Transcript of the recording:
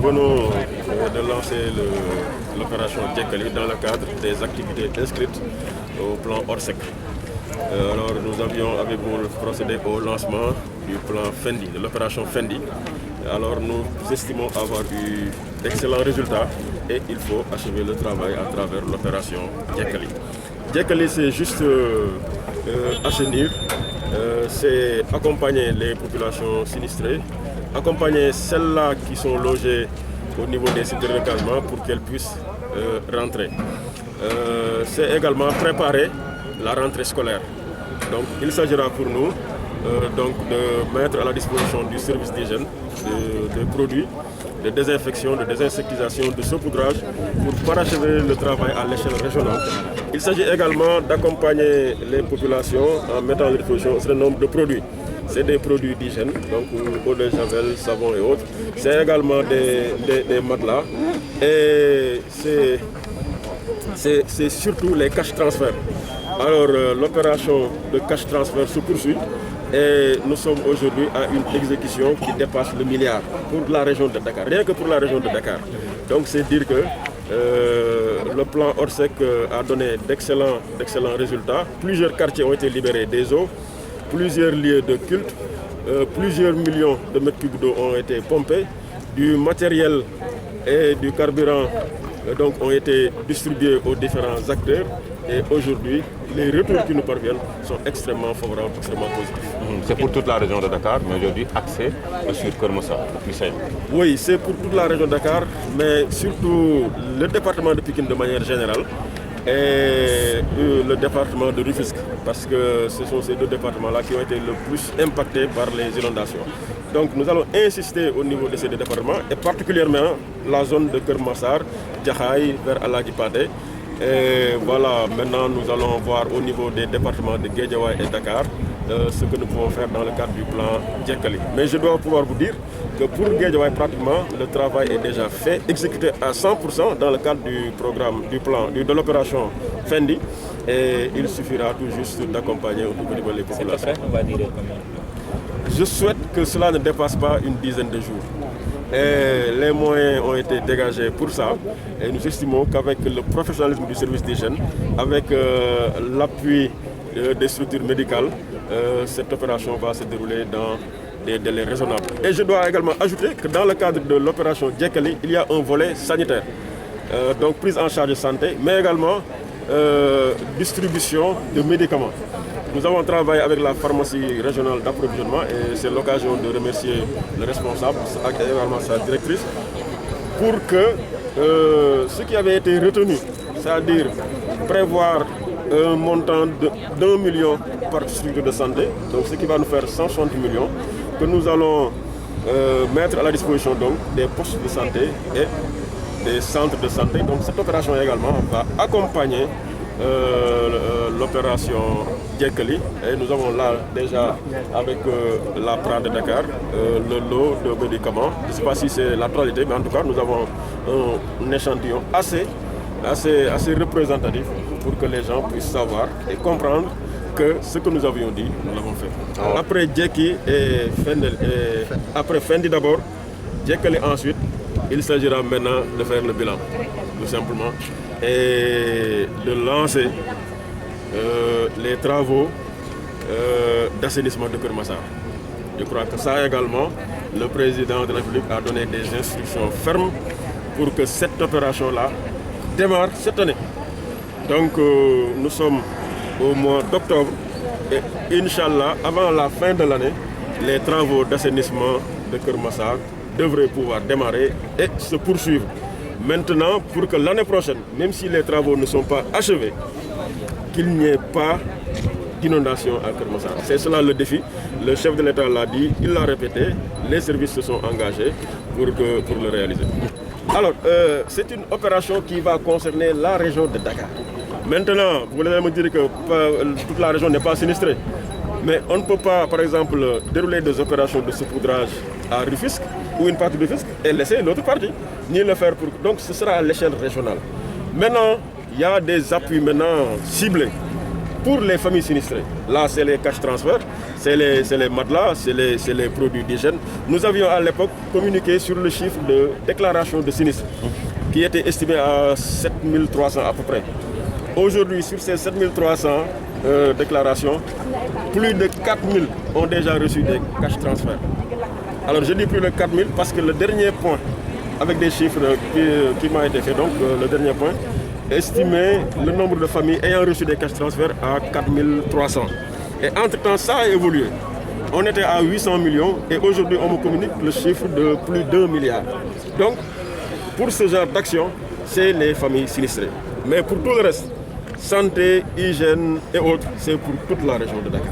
venons de lancer l'opération Djekali dans le cadre des activités inscrites au plan Orsec. Alors nous avions avec vous procédé au lancement du plan Fendi, de l'opération Fendi. Alors nous estimons avoir eu d'excellents résultats et il faut achever le travail à travers l'opération Djekali. Djekali, c'est juste assainir, c'est accompagner les populations sinistrées, accompagner celles-là qui sont logées au niveau des sites de recasement pour qu'elles puissent rentrer. C'est également préparer la rentrée scolaire. Donc il s'agira pour nous donc de mettre à la disposition du service d'hygiène des produits de désinfection, de désinsectisation, de saupoudrage pour parachever le travail à l'échelle régionale. Il s'agit également d'accompagner les populations en mettant à disposition un certain nombre de produits. C'est des produits d'hygiène, donc eau de javel, savon et autres. C'est également des matelas et c'est surtout les cash transferts. Alors l'opération de cash transfert se poursuit et nous sommes aujourd'hui à une exécution qui dépasse le milliard pour la région de Dakar, rien que pour la région de Dakar. Donc c'est dire que le plan Orsec a donné d'excellents résultats. Plusieurs quartiers ont été libérés des eaux, plusieurs lieux de culte, plusieurs millions de mètres cubes d'eau ont été pompés, du matériel et du carburant donc, ont été distribués aux différents acteurs. Et aujourd'hui, les retours qui nous parviennent sont extrêmement favorables, extrêmement positifs. C'est pour toute la région de Dakar, mais aujourd'hui axé sur Keur Massar. Oui, c'est pour toute la région de Dakar, mais surtout le département de Pikine de manière générale et le département de Rufisque, parce que ce sont ces deux départements-là qui ont été le plus impactés par les inondations. Donc nous allons insister au niveau de ces deux départements, et particulièrement la zone de Keur Massar, Jaxaay vers Aladji Paté. Et voilà, maintenant nous allons voir au niveau des départements de Guédiawaye et Dakar ce que nous pouvons faire dans le cadre du plan Djekali. Mais je dois pouvoir vous dire que pour Guédiawaye, pratiquement, le travail est déjà fait, exécuté à 100% dans le cadre du programme, du plan, de l'opération Fendi. Et il suffira tout juste d'accompagner au niveau des populations. Je souhaite que cela ne dépasse pas une dizaine de jours. Et les moyens ont été dégagés pour ça et nous estimons qu'avec le professionnalisme du service d'hygiène, avec l'appui des structures médicales, cette opération va se dérouler dans des délais raisonnables. Et je dois également ajouter que dans le cadre de l'opération Djekali, il y a un volet sanitaire, donc prise en charge de santé, mais également distribution de médicaments. Nous avons travaillé avec la pharmacie régionale d'approvisionnement et c'est l'occasion de remercier le responsable et également sa directrice pour que ce qui avait été retenu, c'est-à-dire prévoir un montant d'1 million par structure de santé, donc ce qui va nous faire 160 millions, que nous allons mettre à la disposition donc des postes de santé et des centres de santé. Donc cette opération également va accompagner l'opération Djekali et nous avons là déjà avec la PRA de Dakar le lot de médicaments. Je ne sais pas si c'est la totalité, mais en tout cas nous avons un échantillon assez représentatif pour que les gens puissent savoir et comprendre que ce que nous avions dit, nous l'avons fait. Après Djeki et Fendi, après Fendi d'abord, Djekali ensuite, il s'agira maintenant de faire le bilan, tout simplement, et de lancer les travaux d'assainissement de Keur Massar. Je crois que ça également, le président de la République a donné des instructions fermes pour que cette opération-là démarre cette année. Donc nous sommes au mois d'octobre et Inch'Allah, avant la fin de l'année, les travaux d'assainissement de Keur Massar devraient pouvoir démarrer et se poursuivre. Maintenant, pour que l'année prochaine, même si les travaux ne sont pas achevés, qu'il n'y ait pas d'inondation à Keur Massar. C'est cela le défi. Le chef de l'État l'a dit, il l'a répété, les services se sont engagés pour le réaliser. Alors, c'est une opération qui va concerner la région de Dakar. Maintenant, vous allez me dire que toute la région n'est pas sinistrée. Mais on ne peut pas, par exemple, dérouler des opérations de saupoudrage à Rufisque ou une partie de Rufisque et laisser l'autre partie, ni le faire pour... Donc ce sera à l'échelle régionale. Maintenant, il y a des appuis maintenant ciblés pour les familles sinistrées. Là, c'est les cash transferts, c'est les matelas, c'est les produits d'hygiène. Nous avions à l'époque communiqué sur le chiffre de déclaration de sinistre qui était estimé à 7300 à peu près. Aujourd'hui, sur ces 7300 déclarations, plus de 4000 ont déjà reçu des cash transferts. Alors je dis plus de 4000 parce que le dernier point, avec des chiffres qui m'ont été faits, donc le dernier point, estimait le nombre de familles ayant reçu des cash transferts à 4300. Et entre-temps, ça a évolué. On était à 800 millions et aujourd'hui, on me communique le chiffre de plus d'1 milliard. Donc, pour ce genre d'action, c'est les familles sinistrées. Mais pour tout le reste, santé, hygiène et autres, c'est pour toute la région de Dakar.